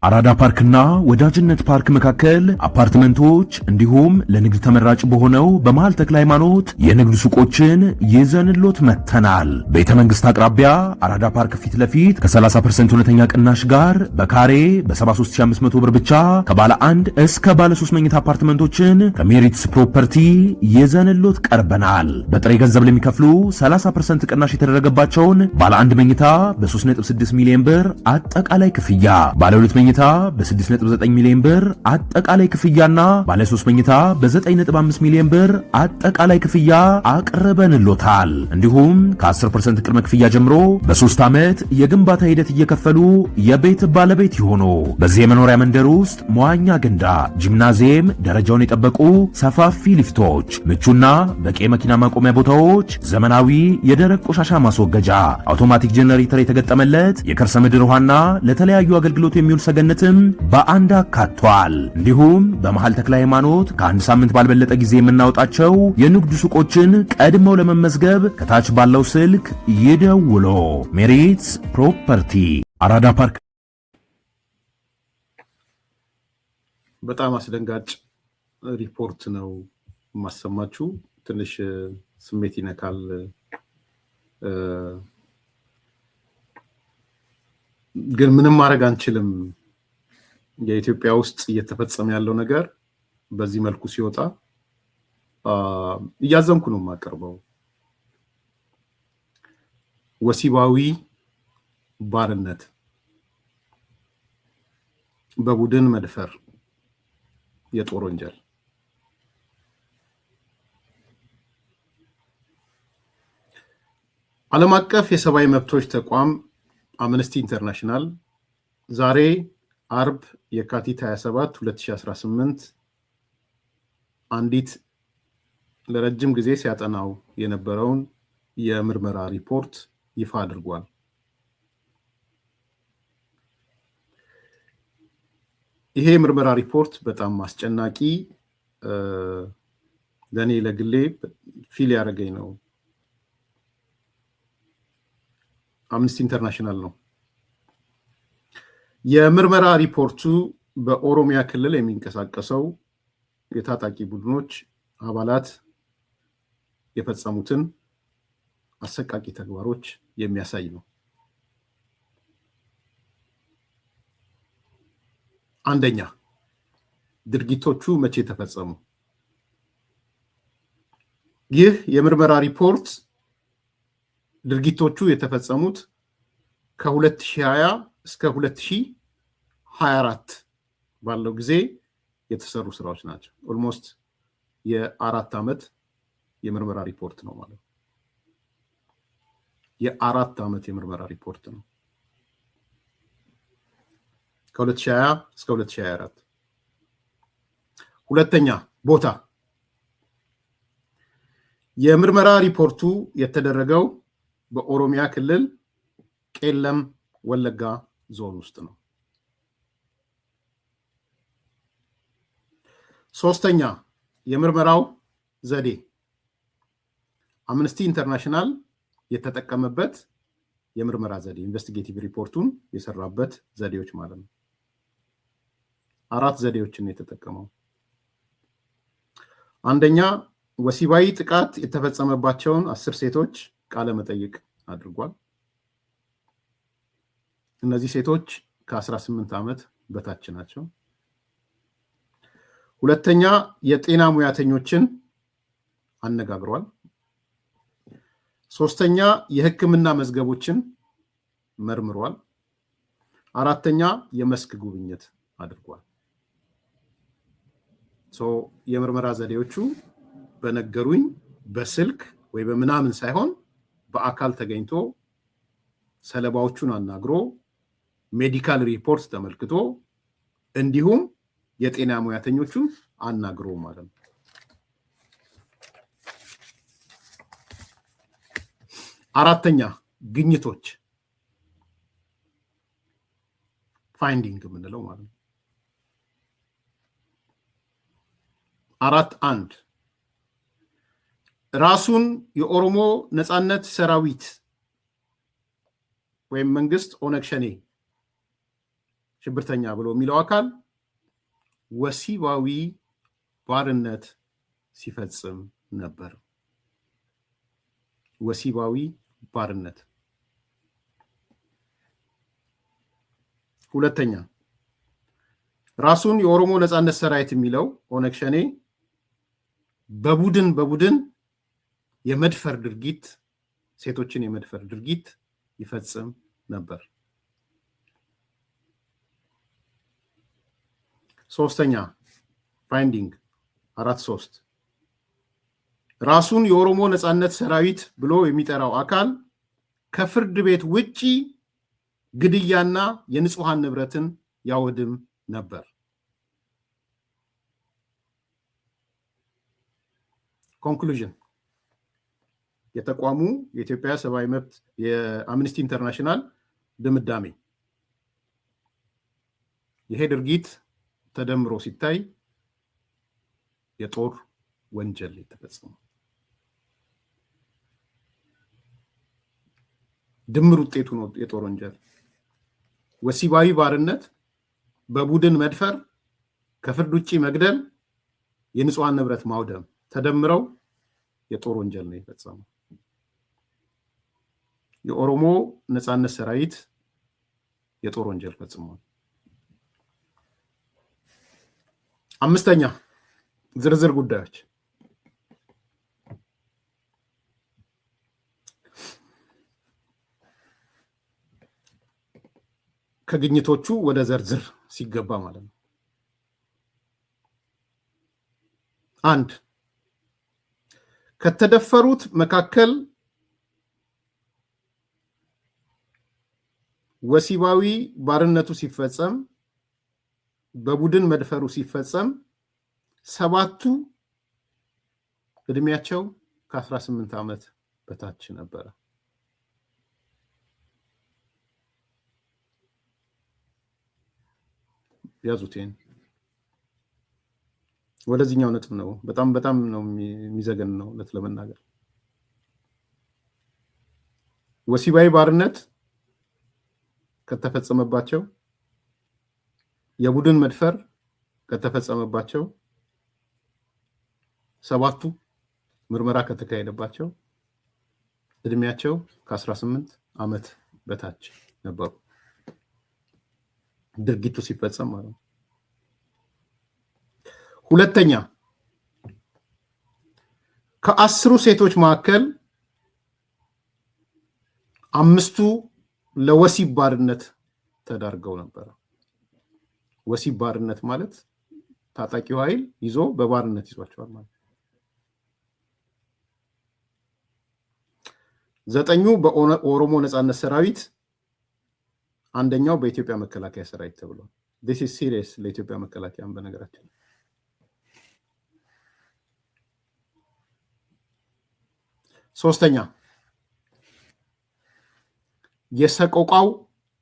አራዳ ፓርክና ወዳጅነት ፓርክ መካከል አፓርትመንቶች እንዲሁም ለንግድ ተመራጭ በሆነው በመሃል ተክለ ሃይማኖት የንግድ ሱቆችን ይዘንሎት መተናል። ቤተ መንግስት አቅራቢያ አራዳ ፓርክ ፊት ለፊት ከ30% እውነተኛ ቅናሽ ጋር በካሬ በ73500 ብር ብቻ ከባለ 1 እስከ ባለ 3 መኝታ አፓርትመንቶችን ከሜሪትስ ፕሮፐርቲ ይዘንሎት ቀርበናል። በጥሬ ገንዘብ ለሚከፍሉ 30% ቅናሽ የተደረገባቸውን ባለ 1 መኝታ በ3.6 ሚሊዮን ብር አጠቃላይ ክፍያ፣ ባለ 2 መኝታ በ6.9 ሚሊዮን ብር አጠቃላይ ክፍያና ባለ 3 መኝታ በ9.5 ሚሊዮን ብር አጠቃላይ ክፍያ አቅርበንሎታል። እንዲሁም ከ10% ቅድመ ክፍያ ጀምሮ በ3 ዓመት የግንባታ ሂደት እየከፈሉ የቤት ባለቤት ይሆኑ። በዚህ የመኖሪያ መንደር ውስጥ መዋኛ ገንዳ፣ ጂምናዚየም፣ ደረጃውን የጠበቁ ሰፋፊ ሊፍቶች፣ ምቹና በቂ መኪና ማቆሚያ ቦታዎች፣ ዘመናዊ የደረቅ ቆሻሻ ማስወገጃ፣ አውቶማቲክ ጄኔሬተር የተገጠመለት የከርሰ ምድር ውሃና ለተለያዩ አገልግሎት የሚውል ሰገነትም በአንድ አካቷል። እንዲሁም በመሃል ተክለ ሃይማኖት ከአንድ ሳምንት ባልበለጠ ጊዜ የምናወጣቸው የንግድ ሱቆችን ቀድመው ለመመዝገብ ከታች ባለው ስልክ ይደውሎ። ሜሪትስ ፕሮፐርቲ አራዳ ፓርክ። በጣም አስደንጋጭ ሪፖርት ነው ማሰማችሁ። ትንሽ ስሜት ይነካል። ግን ምንም ማድረግ አንችልም። የኢትዮጵያ ውስጥ እየተፈጸመ ያለው ነገር በዚህ መልኩ ሲወጣ እያዘንኩ ነው የማቀርበው። ወሲባዊ ባርነት፣ በቡድን መድፈር፣ የጦር ወንጀል ዓለም አቀፍ የሰብአዊ መብቶች ተቋም አምነስቲ ኢንተርናሽናል ዛሬ አርብ የካቲት 27 2018 አንዲት ለረጅም ጊዜ ሲያጠናው የነበረውን የምርመራ ሪፖርት ይፋ አድርጓል። ይሄ የምርመራ ሪፖርት በጣም አስጨናቂ፣ ለኔ ለግሌ ፊል ያደረገኝ ነው። አምነስቲ ኢንተርናሽናል ነው። የምርመራ ሪፖርቱ በኦሮሚያ ክልል የሚንቀሳቀሰው የታጣቂ ቡድኖች አባላት የፈጸሙትን አሰቃቂ ተግባሮች የሚያሳይ ነው። አንደኛ፣ ድርጊቶቹ መቼ ተፈጸሙ? ይህ የምርመራ ሪፖርት ድርጊቶቹ የተፈጸሙት ከ2020 እስከ 2024 ባለው ጊዜ የተሰሩ ስራዎች ናቸው። ኦልሞስት የ4 ዓመት የምርመራ ሪፖርት ነው ማለት ነው። የ4 ዓመት የምርመራ ሪፖርት ነው ከ2020 እስከ 2024። ሁለተኛ ቦታ፣ የምርመራ ሪፖርቱ የተደረገው በኦሮሚያ ክልል ቄለም ወለጋ ዞን ውስጥ ነው። ሶስተኛ፣ የምርመራው ዘዴ አምነስቲ ኢንተርናሽናል የተጠቀመበት የምርመራ ዘዴ፣ ኢንቨስቲጌቲቭ ሪፖርቱን የሰራበት ዘዴዎች ማለት ነው። 4 ዘዴዎችን የተጠቀመው። አንደኛ፣ ወሲባዊ ጥቃት የተፈጸመባቸውን 10 ሴቶች ቃለ መጠይቅ አድርጓል። እነዚህ ሴቶች ከ18 ዓመት በታች ናቸው። ሁለተኛ፣ የጤና ሙያተኞችን አነጋግሯል። ሶስተኛ፣ የሕክምና መዝገቦችን መርምሯል። አራተኛ፣ የመስክ ጉብኝት አድርጓል። የምርመራ ዘዴዎቹ በነገሩኝ በስልክ ወይ በምናምን ሳይሆን በአካል ተገኝቶ ሰለባዎቹን አናግሮ ሜዲካል ሪፖርት ተመልክቶ እንዲሁም የጤና ሙያተኞቹን አናግሮ ማለት ነው። አራተኛ፣ ግኝቶች ፋይንዲንግ የምንለው ማለት ነው። 4.1 ራሱን የኦሮሞ ነፃነት ሰራዊት ወይም መንግስት ኦነግ ሸኔ ሽብርተኛ ብሎ የሚለው አካል ወሲባዊ ባርነት ሲፈጽም ነበር። ወሲባዊ ባርነት። ሁለተኛ ራሱን የኦሮሞ ነጻነት ሰራዊት የሚለው ኦነግ ሸኔ በቡድን የመድፈር ድርጊት፣ ሴቶችን የመድፈር ድርጊት ይፈጽም ነበር። ሶስተኛ ፋይንዲንግ 4.3 ራሱን የኦሮሞ ነጻነት ሰራዊት ብሎ የሚጠራው አካል ከፍርድ ቤት ውጪ ግድያና የንጹሃን ንብረትን ያወድም ነበር። ኮንክሉዥን የተቋሙ የኢትዮጵያ ሰብአዊ መብት የአምነስቲ ኢንተርናሽናል ድምዳሜ ይሄ ድርጊት ተደምሮ ሲታይ የጦር ወንጀል የተፈጸመው ድምር ውጤቱ ነው። የጦር ወንጀል ወሲባዊ ባርነት፣ በቡድን መድፈር፣ ከፍርድ ውጪ መግደል፣ የንጹሃን ንብረት ማውደም ተደምረው የጦር ወንጀል ነው የፈጸመው። የኦሮሞ ነጻነት ሰራዊት የጦር ወንጀል ፈጽሟል። አምስተኛ ዝርዝር ጉዳዮች ከግኝቶቹ ወደ ዝርዝር ሲገባ ማለት ነው። 1 ከተደፈሩት መካከል ወሲባዊ ባርነቱ ሲፈጸም፣ በቡድን መድፈሩ ሲፈጸም 7ቱ እድሜያቸው ከ18 ዓመት በታች ነበረ። ያዙቴን ወደዚህኛው ነጥብ ነው። በጣም ነው የሚዘገን ነው ለመናገር። ወሲባዊ ባርነት ከተፈጸመባቸው፣ የቡድን መድፈር ከተፈጸመባቸው 7ቱ ምርመራ ከተካሄደባቸው እድሜያቸው ከ18 ዓመት በታች ነበሩ ድርጊቱ ሲፈጸም ማለት ነው። ሁለተኛ ከ10 ሴቶች መካከል 5ቱ ለወሲብ ባርነት ተዳርገው ነበር። ወሲብ ባርነት ማለት ታጣቂው ኃይል ይዞ በባርነት ይዟቸዋል ማለት። 9ኙ በኦሮሞ ነጻነት ሰራዊት፣ አንደኛው በኢትዮጵያ መከላከያ ሰራዊት ተብሏል። this is serious ለኢትዮጵያ መከላከያም በነገራችን። ሶስተኛ የሰቆቃው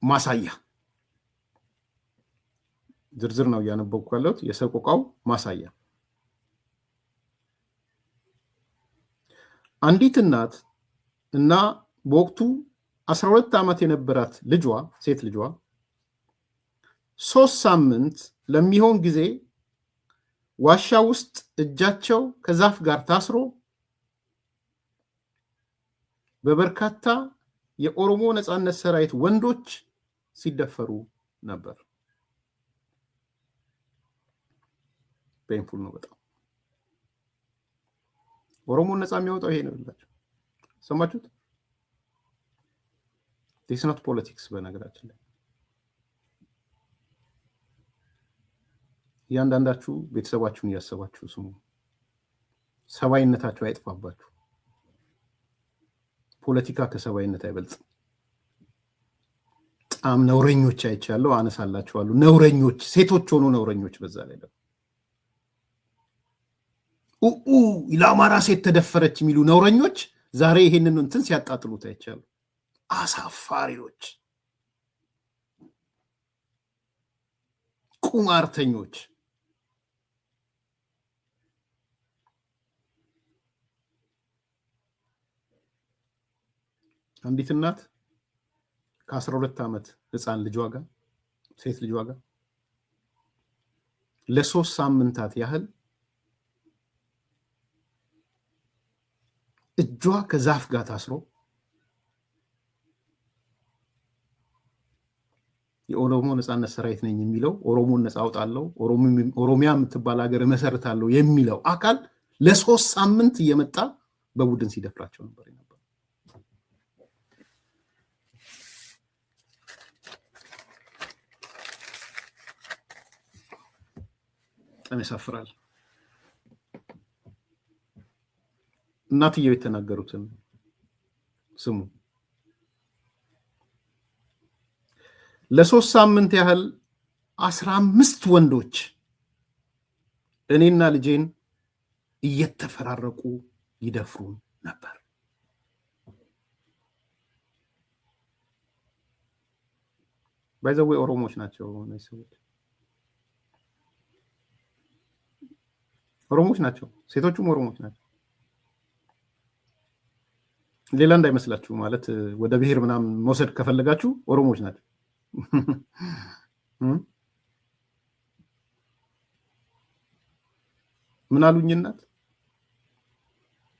ማሳያ ዝርዝር ነው እያነበብኩ ያለሁት። የሰቆቃው ማሳያ አንዲት እናት እና በወቅቱ 12 ዓመት የነበራት ልጇ ሴት ልጇ 3 ሳምንት ለሚሆን ጊዜ ዋሻ ውስጥ እጃቸው ከዛፍ ጋር ታስሮ በበርካታ የኦሮሞ ነጻነት ሰራዊት ወንዶች ሲደፈሩ ነበር። ፔንፉል ነው በጣም። ኦሮሞን ነጻ የሚያወጣው ይሄ ነው ይላችሁ ሰማችሁት? this is not politics በነገራችን ላይ ያንዳንዳችሁ ቤተሰባችሁን ያሰባችሁ ስሙ። ሰባይነታችሁ አይጥፋባችሁ። ፖለቲካ ከሰባይነት አይበልጥም። በጣም ነውረኞች አይቻለሁ፣ አነሳላችኋለሁ። ነውረኞች ሴቶች ሆኖ ነውረኞች በዛ ላይ ነው። ለአማራ ሴት ተደፈረች የሚሉ ነውረኞች ዛሬ ይሄንን እንትን ሲያጣጥሉት አይቻለሁ። አሳፋሪዎች፣ ቁማርተኞች። አንዲት እናት ከ12 ዓመት ህፃን ልጇ ጋር ሴት ልጇ ጋር ለ3 ሳምንታት ያህል እጇ ከዛፍ ጋር ታስሮ የኦሮሞ ነጻነት ሰራዊት ነኝ የሚለው ኦሮሞን ነጻ አውጣለሁ ኦሮሚያ የምትባል ሀገር እመሰርታለሁ የሚለው አካል ለ3 ሳምንት እየመጣ በቡድን ሲደፍራቸው ነበር። በጣም ያሳፍራል። እናትየው የተናገሩትን ስሙ። ለ3 ሳምንት ያህል 15 ወንዶች እኔና ልጄን እየተፈራረቁ ይደፍሩን ነበር። ባይዘው ኦሮሞዎች ናቸው እነዚህ ሰዎች፣ ኦሮሞዎች ናቸው። ሴቶቹም ኦሮሞዎች ናቸው። ሌላ እንዳይመስላችሁ፣ ማለት ወደ ብሔር ምናምን መውሰድ ከፈለጋችሁ ኦሮሞዎች ናቸው። ምን አሉኝ እናት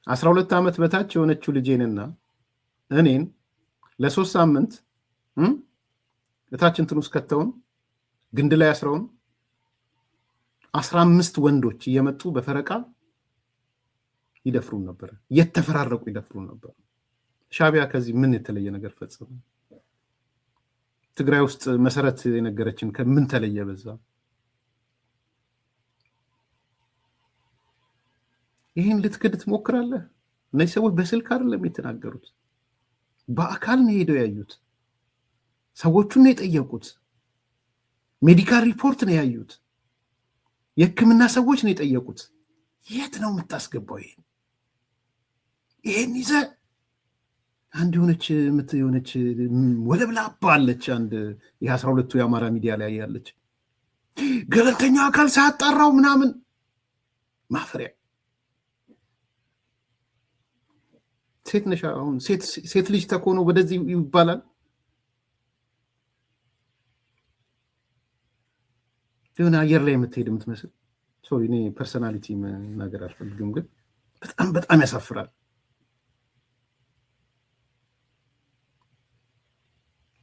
12 ዓመት በታች የሆነችው ልጄንና እኔን ለ3 ሳምንት እታች እንትን ውስጥ ከተውን ግንድ ላይ አስረውን 15 ወንዶች እየመጡ በፈረቃ ይደፍሩን ነበር፣ የተፈራረቁ ይደፍሩን ነበር። ሻቢያ ከዚህ ምን የተለየ ነገር ፈጸመ? ትግራይ ውስጥ መሰረት የነገረችን ከምን ተለየ? በዛ ይህን ልትክድ ትሞክራለህ? እነዚህ ሰዎች በስልክ አይደለም የተናገሩት፣ በአካል ነው ሄደው ያዩት። ሰዎቹን ነው የጠየቁት። ሜዲካል ሪፖርት ነው ያዩት። የሕክምና ሰዎች ነው የጠየቁት። የት ነው የምታስገባው? ይሄን ይዘህ አንድ የሆነች ወለብላባ አለች። አንድ የ12ቱ የአማራ ሚዲያ ላይ ያለች ገለልተኛ አካል ሳያጣራው ምናምን ማፈሪያ ሴት ነሽ። አሁን ሴት ልጅ ተኮኖ ወደዚህ ይባላል። የሆነ አየር ላይ የምትሄድ የምትመስል ሶሪ፣ እኔ ፐርሰናሊቲ መናገር አልፈልግም፣ ግን በጣም በጣም ያሳፍራል።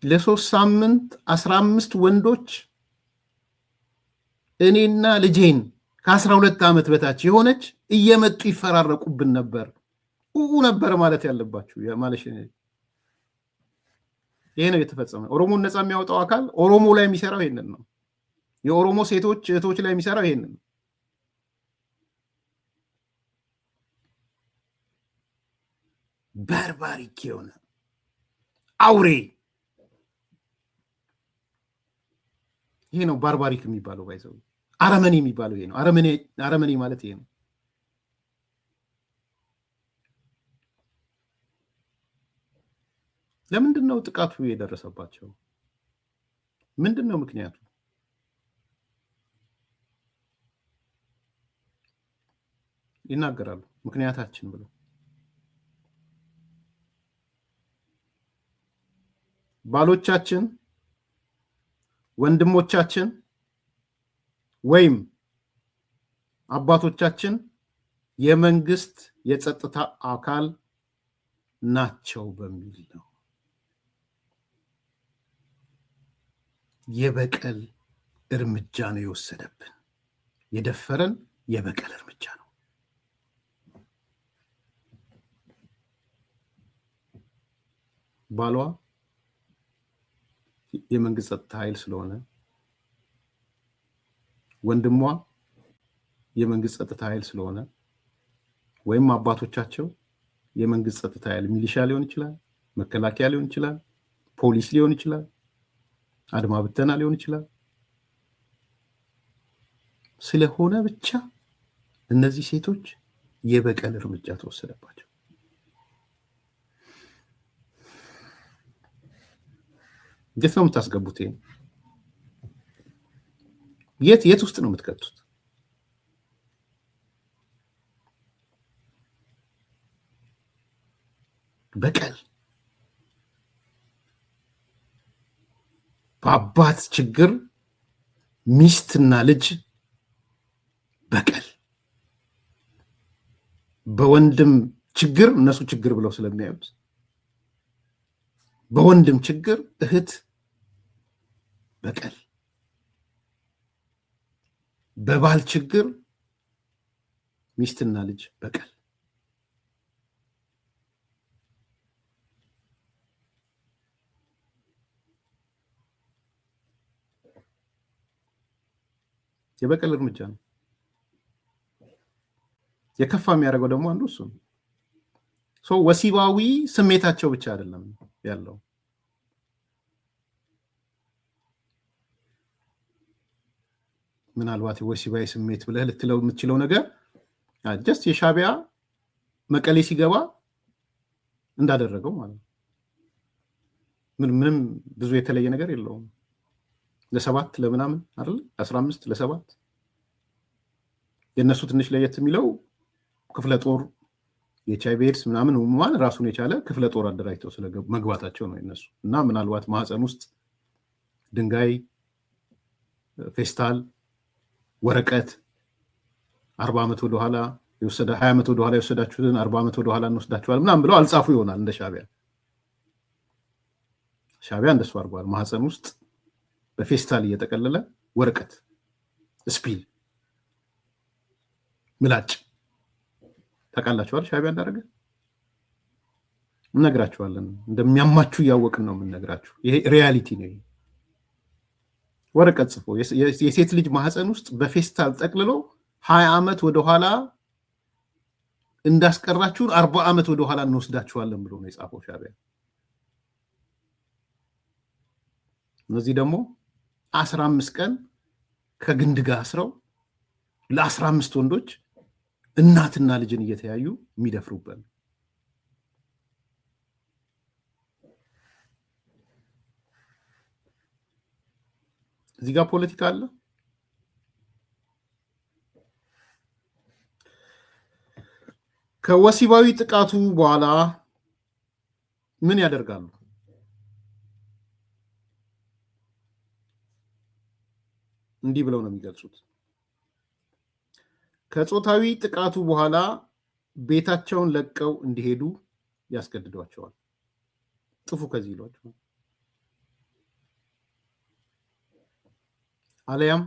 ለ3 ሳምንት 15 ወንዶች እኔና ልጄን ከ12 ዓመት በታች የሆነች እየመጡ ይፈራረቁብን ነበር። ነበር ማለት ያለባችሁ ማለት ይሄ ነው የተፈጸመ። ኦሮሞን ነፃ የሚያወጣው አካል ኦሮሞ ላይ የሚሰራው ይሄንን ነው። የኦሮሞ ሴቶች እህቶች ላይ የሚሰራው ይሄንን ነው። ባርባሪክ የሆነ አውሬ ይሄ ነው ባርባሪክ የሚባለው። ባይዘው አረመኔ የሚባለው ይሄ ነው። አረመኔ ማለት ይሄ ነው። ለምንድን ነው ጥቃቱ የደረሰባቸው? ምንድን ነው ምክንያቱ? ይናገራሉ ምክንያታችን ብለው። ባሎቻችን፣ ወንድሞቻችን ወይም አባቶቻችን የመንግስት የጸጥታ አካል ናቸው በሚል ነው። የበቀል እርምጃ ነው የወሰደብን። የደፈረን የበቀል እርምጃ ነው። ባሏ የመንግስት ጸጥታ ኃይል ስለሆነ፣ ወንድሟ የመንግስት ጸጥታ ኃይል ስለሆነ፣ ወይም አባቶቻቸው የመንግስት ጸጥታ ኃይል ሚሊሻ ሊሆን ይችላል፣ መከላከያ ሊሆን ይችላል፣ ፖሊስ ሊሆን ይችላል፣ አድማ ብተና ሊሆን ይችላል። ስለሆነ ብቻ እነዚህ ሴቶች የበቀል እርምጃ ተወሰደባቸው። እንዴት ነው የምታስገቡት? የት ውስጥ ነው የምትከቱት? በቀል በአባት ችግር ሚስትና ልጅ በቀል፣ በወንድም ችግር እነሱ ችግር ብለው ስለሚያዩት በወንድም ችግር እህት በቀል፣ በባል ችግር ሚስትና ልጅ በቀል። የበቀል እርምጃ ነው። የከፋ የሚያደርገው ደግሞ አንዱ እሱ ነው። ወሲባዊ ስሜታቸው ብቻ አይደለም ያለው፣ ምናልባት የወሲባዊ ስሜት ብለህ ልትለው የምትችለው ነገር ጀስት የሻዕቢያ መቀሌ ሲገባ እንዳደረገው ማለት ነው። ምንም ብዙ የተለየ ነገር የለውም። ለሰባት ለምናምን አይደል 15 ለሰባት የነሱ ትንሽ ለየት የሚለው ክፍለ ጦር የኤችአይቪ ኤድስ ምናምን ማን ራሱን የቻለ ክፍለ ጦር አደራጅተው መግባታቸው ነው የነሱ። እና ምናልባት ማህፀን ውስጥ ድንጋይ፣ ፌስታል፣ ወረቀት 40 ዓመት ወደ ኋላ የወሰደ 20 ዓመት ወደ ኋላ የወሰዳችሁትን 40 ዓመት ወደ ኋላ እንወስዳችኋል ምናምን ብለው አልጻፉ ይሆናል። እንደ ሻዕቢያ እንደሱ አድርጓል። ማህፀን ውስጥ በፌስታል እየተቀለለ ወረቀት፣ ስፒል፣ ምላጭ ታውቃላችኋል። ሻዕቢያ እንዳደረገ እንነግራችኋለን። እንደሚያማችሁ እያወቅን ነው የምንነግራችሁ። ይሄ ሪያሊቲ ነው። ወረቀት ጽፎ የሴት ልጅ ማህፀን ውስጥ በፌስታል ጠቅልሎ 20 ዓመት ወደኋላ እንዳስቀራችሁን 40 ዓመት ወደኋላ እንወስዳችኋለን ብሎ ነው የጻፈው ሻዕቢያ። እነዚህ ደግሞ 15 ቀን ከግንድ ጋር አስረው ለ15 ወንዶች እናትና ልጅን እየተያዩ የሚደፍሩበት። እዚህ ጋር ፖለቲካ አለ። ከወሲባዊ ጥቃቱ በኋላ ምን ያደርጋሉ? እንዲህ ብለው ነው የሚገልጹት። ከጾታዊ ጥቃቱ በኋላ ቤታቸውን ለቀው እንዲሄዱ ያስገድዷቸዋል። ጥፉ ከዚህ ይሏቸዋል። አለያም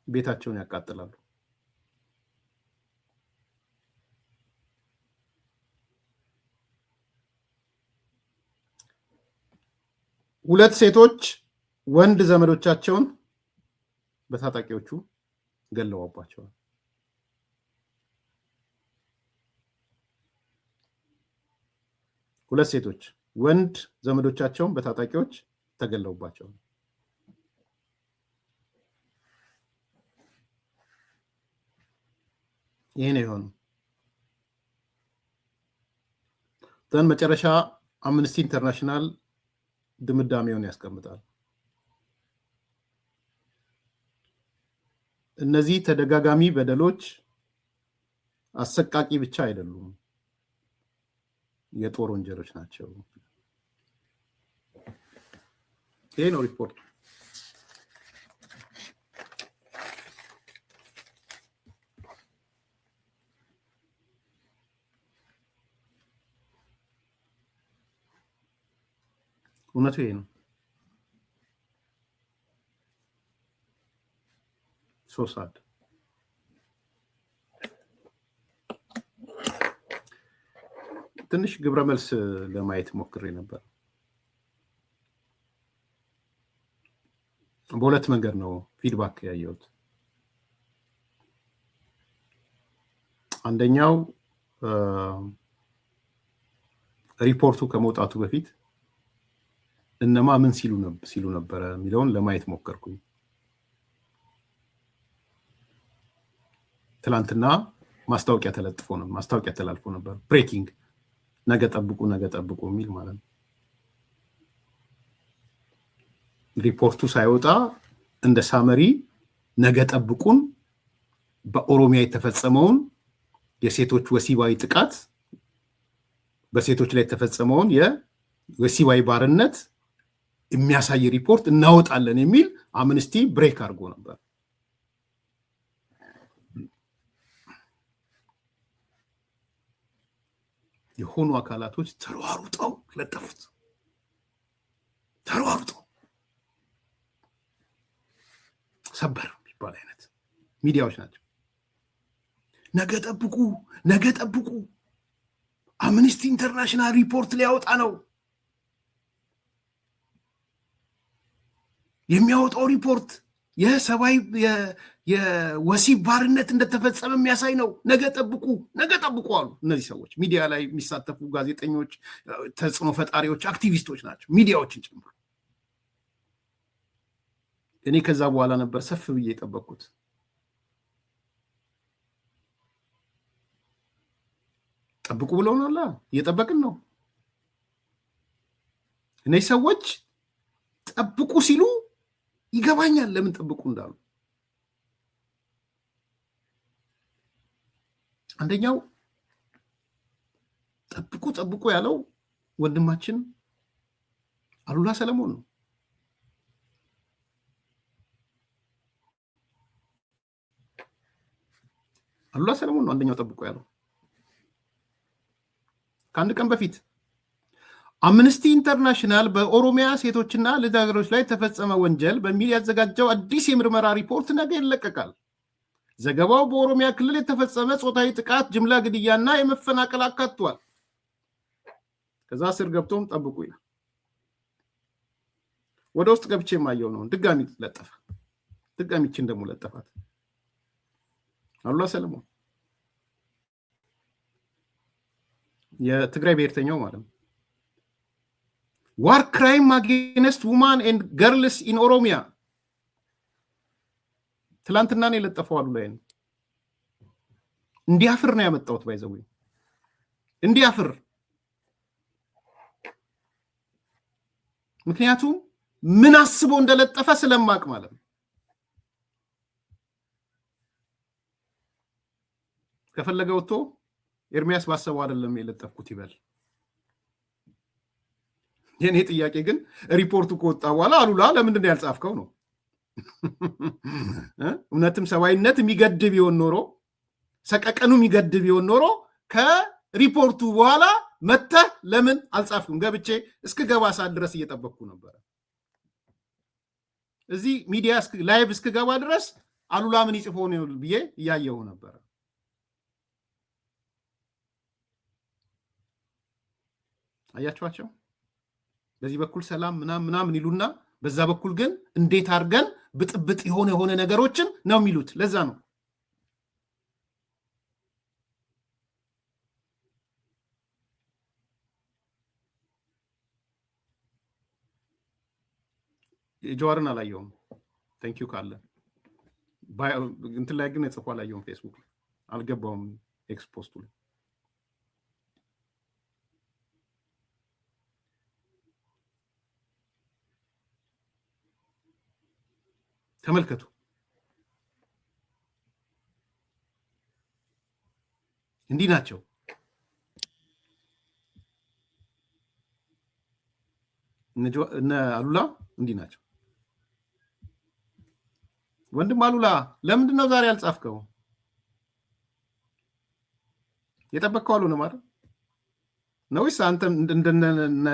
ቤታቸውን ያቃጥላሉ። ሁለት ሴቶች ወንድ ዘመዶቻቸውን በታጣቂዎቹ ገለዋባቸዋል። ሁለት ሴቶች ወንድ ዘመዶቻቸውን በታጣቂዎች ተገለውባቸዋል። ይሄ ነው የሆነው። መጨረሻ አምነስቲ ኢንተርናሽናል ድምዳሜውን ያስቀምጣል። እነዚህ ተደጋጋሚ በደሎች አሰቃቂ ብቻ አይደሉም፣ የጦር ወንጀሎች ናቸው። ይሄ ነው ሪፖርቱ። እውነቱ ይሄ ነው። ሶሳድ ትንሽ ግብረ መልስ ለማየት ሞክሬ ነበር። በሁለት መንገድ ነው ፊድባክ ያየሁት። አንደኛው ሪፖርቱ ከመውጣቱ በፊት እነማ ምን ሲሉ ነበረ የሚለውን ለማየት ሞከርኩኝ። ትላንትና ማስታወቂያ ተላልፎ ነበር። ብሬኪንግ ነገ ጠብቁ የሚል ማለት ነው። ሪፖርቱ ሳይወጣ እንደ ሳመሪ ነገ ጠብቁን በኦሮሚያ የተፈጸመውን የሴቶች ወሲባዊ ጥቃት፣ በሴቶች ላይ የተፈጸመውን የወሲባዊ ባርነት የሚያሳይ ሪፖርት እናወጣለን የሚል አምነስቲ ብሬክ አድርጎ ነበር። የሆኑ አካላቶች ተሯሩጠው ለጠፉት። ተሯሩጠው ሰበር የሚባል አይነት ሚዲያዎች ናቸው። ነገ ጠብቁ አምነስቲ ኢንተርናሽናል ሪፖርት ሊያወጣ ነው። የሚያወጣው ሪፖርት የሰብአዊ የወሲብ ባርነት እንደተፈጸመ የሚያሳይ ነው። ነገ ጠብቁ አሉ። እነዚህ ሰዎች ሚዲያ ላይ የሚሳተፉ ጋዜጠኞች፣ ተጽዕኖ ፈጣሪዎች፣ አክቲቪስቶች ናቸው፣ ሚዲያዎችን ጨምሮ። እኔ ከዛ በኋላ ነበር ሰፍ ብዬ የጠበቅኩት። ጠብቁ ብለውናል። እየጠበቅን ነው። እነዚህ ሰዎች ጠብቁ ሲሉ ይገባኛል ለምን ጠብቁ እንዳሉ። አንደኛው ጠብቁ ያለው ወንድማችን አሉላ ሰለሞን ነው። አሉላ ሰለሞን ነው አንደኛው ጠብቁ ያለው። ከአንድ ቀን በፊት አምነስቲ ኢንተርናሽናል በኦሮሚያ ሴቶችና ልጃገረዶች ላይ ተፈጸመ ወንጀል በሚል ያዘጋጀው አዲስ የምርመራ ሪፖርት ነገ ይለቀቃል። ዘገባው በኦሮሚያ ክልል የተፈጸመ ጾታዊ ጥቃት፣ ጅምላ ግድያና የመፈናቀል አካቷል። ከዛ ስር ገብቶም ጠብቁ ይላል። ወደ ውስጥ ገብቼ የማየው ነው። ድጋሚ ለጠፈ። ድጋሚችን ደግሞ ለጠፋት። አሉላ ሰለሞን የትግራይ ብሔርተኛው ማለት ነው። ዋር ክራይም አጌንስት ውማን ኤንድ ገርልስ ኢን ኦሮሚያ ትላንትና ነው የለጠፈው። አሉላ ላይ እንዲያፍር ነው ያመጣሁት። ባይዘው እንዲያፍር፣ ምክንያቱም ምን አስቦ እንደለጠፈ ስለማቅ ማለት ነው። ከፈለገ ወጥቶ ኤርሚያስ ባሰበው አይደለም የለጠፍኩት ይበል። የኔ ጥያቄ ግን ሪፖርቱ ከወጣ በኋላ አሉላ ለምንድን ነው ያልጻፍከው ነው? እውነትም ሰብአዊነት የሚገድብ ይሆን ኖሮ፣ ሰቀቀኑ የሚገድብ ይሆን ኖሮ ከሪፖርቱ በኋላ መተህ ለምን አልጻፍኩም? ገብቼ እስክገባ ሰዓት ድረስ እየጠበቅኩ ነበረ። እዚህ ሚዲያ ላይቭ እስክገባ ድረስ አሉላ ምን ይጽፎ ነው ብዬ እያየሁ ነበረ። አያችኋቸው? በዚህ በኩል ሰላም ምናምን ይሉና በዛ በኩል ግን እንዴት አድርገን ብጥብጥ የሆነ ነገሮችን ነው የሚሉት። ለዛ ነው ጀዋርን አላየውም። ቴንኪዩ ካለ እንትን ላይ ግን የጽፎ አላየውም። ፌስቡክ አልገባውም ኤክስፖስቱ ላይ። ተመልከቱ። እንዲህ ናቸው። እነ አሉላ እንዲህ ናቸው። ወንድም አሉላ ለምንድን ነው ዛሬ ያልጻፍከው? የጠበቅከው አሉ ነው ማለት ነው ወይስ አንተ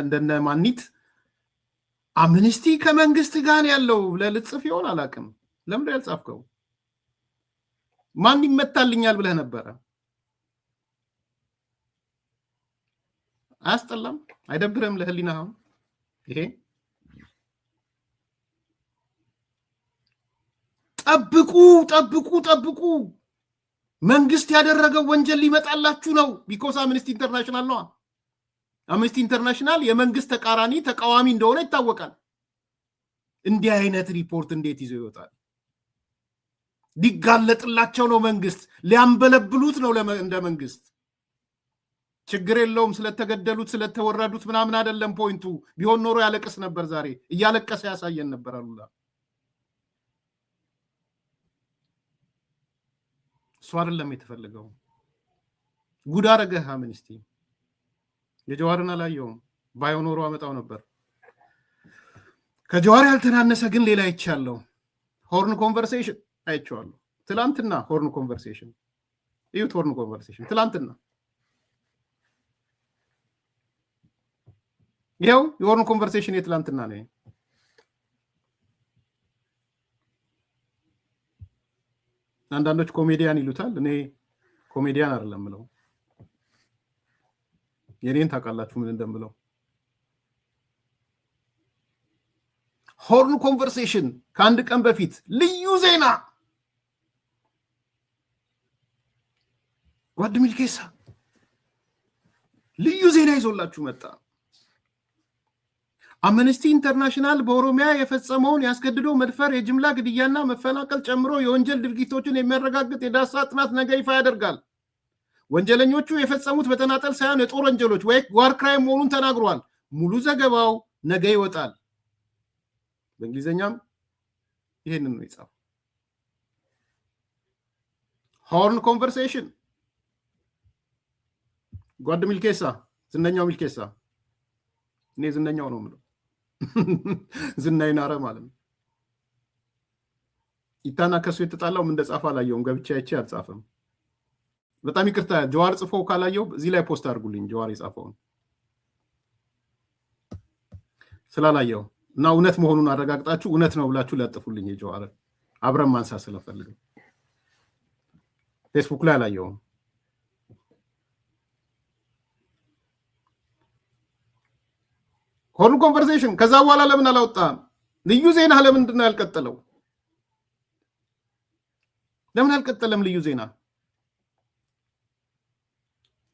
እንደነ ማኒት አምነስቲ ከመንግስት ጋር ያለው ብለህ ልጽፍ ይሆን አላውቅም። ለምን ያልጻፍከው? ማን ይመታልኛል ብለህ ነበረ? አያስጠላም? አይደብርም ለህሊና? አሁን ይሄ ጠብቁ መንግስት ያደረገው ወንጀል ሊመጣላችሁ ነው። ቢኮዝ አምነስቲ ኢንተርናሽናል ነው። አምነስቲ ኢንተርናሽናል የመንግስት ተቃዋሚ እንደሆነ ይታወቃል። እንዲህ አይነት ሪፖርት እንዴት ይዞ ይወጣል? ሊጋለጥላቸው ነው። መንግስት ሊያንበለብሉት ነው። እንደ መንግስት ችግር የለውም። ስለተገደሉት ስለተወረዱት ምናምን አይደለም ፖይንቱ። ቢሆን ኖሮ ያለቅስ ነበር። ዛሬ እያለቀሰ ያሳየን ነበር አሉላ። እሱ አይደለም የተፈለገው። ጉድ አረገህ አምነስቲ። የጀዋርን አላየውም። ባይሆን ኖሮ አመጣው ነበር። ከጀዋር ያልተናነሰ ግን ሌላ አይቻለሁ። ሆርን ኮንቨርሴሽን አይቼዋለሁ ትላንትና። ሆርን ኮንቨርሴሽን እዩት። ሆርን ኮንቨርሴሽን ትላንትና ይኸው የሆርን ኮንቨርሴሽን የትላንትና ነው። አንዳንዶች ኮሜዲያን ይሉታል። እኔ ኮሜዲያን አይደለም ምለው፣ የኔን ታውቃላችሁ ምን እንደምለው። ሆርን ኮንቨርሴሽን ከአንድ ቀን በፊት ልዩ ዜና ጓድ ሚልኬሳ ልዩ ዜና ይዞላችሁ መጣ። አምነስቲ ኢንተርናሽናል በኦሮሚያ የፈጸመውን ያስገድዶ መድፈር፣ የጅምላ ግድያና መፈናቀል ጨምሮ የወንጀል ድርጊቶችን የሚያረጋግጥ የዳሰሳ ጥናት ነገ ይፋ ያደርጋል። ወንጀለኞቹ የፈጸሙት በተናጠል ሳይሆን የጦር ወንጀሎች ወይ ዋር ክራይም መሆኑን ተናግሯል። ሙሉ ዘገባው ነገ ይወጣል። በእንግሊዝኛም ይሄንን ነው የጻፈው። ሆርን ኮንቨርሴሽን ጓድ ሚልኬሳ፣ ዝነኛው ሚልኬሳ፣ እኔ ዝነኛው ነው የምለው ዝናይን አረ ማለት ነው። ኢታና ከሱ የተጣላው ምን እንደጻፈ አላየውም። ገብቼ አይቼ አልጻፈም። በጣም ይቅርታ። ጀዋር ጽፎ ካላየው እዚህ ላይ ፖስት አድርጉልኝ። ጀዋር የጻፈውን ስላላየው እና እውነት መሆኑን አረጋግጣችሁ እውነት ነው ብላችሁ ለጥፉልኝ። የጀዋር አብረን ማንሳት ስለፈልግ ፌስቡክ ላይ አላየውም። ሆርን ኮንቨርሴሽን ከዛ በኋላ ለምን አላወጣም? ልዩ ዜና ለምንድን ነው ያልቀጠለው? ለምን አልቀጠለም ልዩ ዜና?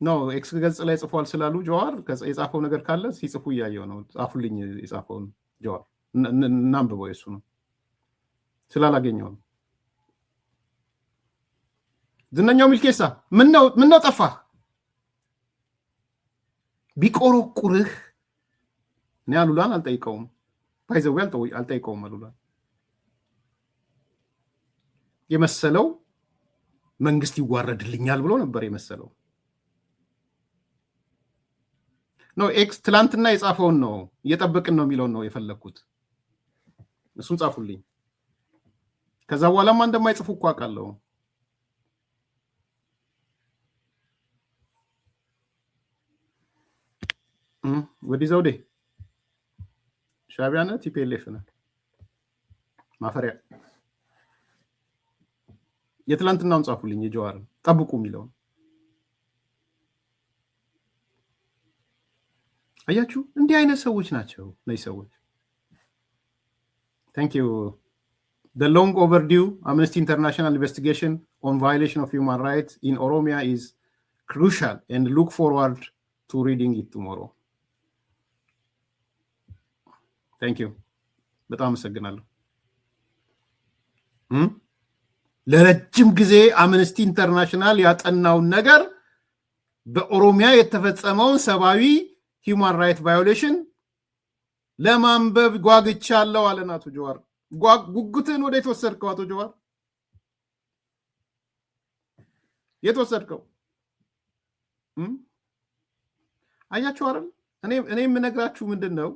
ነው ኤክስ ገጽ ላይ ጽፏል ስላሉ ጀዋር የጻፈው ነገር ካለ ሲጽፉ እያየው ነው። ጻፉልኝ የጻፈውን ጀዋር እናንብበው። የሱ ነው ስላላገኘው ነው። ዝነኛው ሚልኬሳ ምን ነው ጠፋ? ቢቆረቁርህ እኔ አሉላን አልጠይቀውም። ባይዘው አልጠይቀውም። አሉላን የመሰለው መንግስት ይዋረድልኛል ብሎ ነበር የመሰለው። ነው ኤክስ ትላንትና የጻፈውን ነው እየጠበቅን ነው የሚለውን ነው የፈለግኩት። እሱን ጻፉልኝ። ከዛ በኋላማ እንደማይጽፉ እኮ አውቃለሁ። ወዲህ ዘውዴ ሻቢያ ነህ ቲፒኤልኤፍ ነህ? ማፈሪያ። የትላንትናውን ጻፉልኝ። የጀዋር ጠብቁ የሚለውን አያችሁ። እንዲህ አይነት ሰዎች ናቸው እነዚህ ሰዎች። ታንክ ዩ The long overdue Amnesty International investigation on violation of human rights in Oromia is crucial and look forward to reading it tomorrow. Thank you. በጣም አመሰግናለሁ። ለረጅም ጊዜ አምነስቲ ኢንተርናሽናል ያጠናውን ነገር በኦሮሚያ የተፈጸመውን ሰብአዊ ሂውማን ራይት ቫዮሌሽን ለማንበብ ጓግቻለሁ አለን አቶ ጀዋር። ጉጉትን ወደ የተወሰድከው አቶ ጀዋር? የተወሰድከው አያችሁ አይደል? እኔ የምነግራችሁ ምንድን ነው፣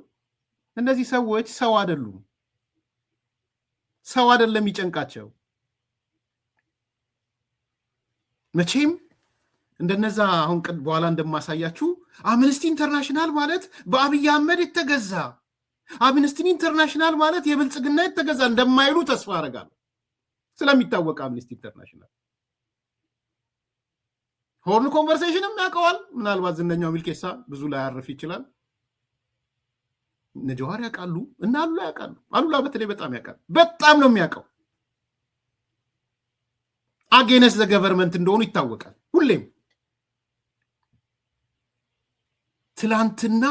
እነዚህ ሰዎች ሰው አይደሉም። ሰው አይደለም ይጨንቃቸው። መቼም እንደነዛ አሁን በኋላ እንደማሳያችሁ አምነስቲ ኢንተርናሽናል ማለት በአብይ አህመድ የተገዛ፣ አምነስቲ ኢንተርናሽናል ማለት የብልጽግና የተገዛ እንደማይሉ ተስፋ አደርጋለሁ። ስለሚታወቅ አምነስቲ ኢንተርናሽናል ሆርን ኮንቨርሴሽንም ያውቀዋል። ምናልባት ዝነኛው ሚልኬሳ ብዙ ላይ ያርፍ ይችላል። እነ ጀዋር ያውቃሉ እና አሉላ ያውቃሉ። አሉላ በተለይ በጣም ያውቃል። በጣም ነው የሚያውቀው። አጌነስ ዘ ገቨርንመንት እንደሆኑ ይታወቃል። ሁሌም ትላንትና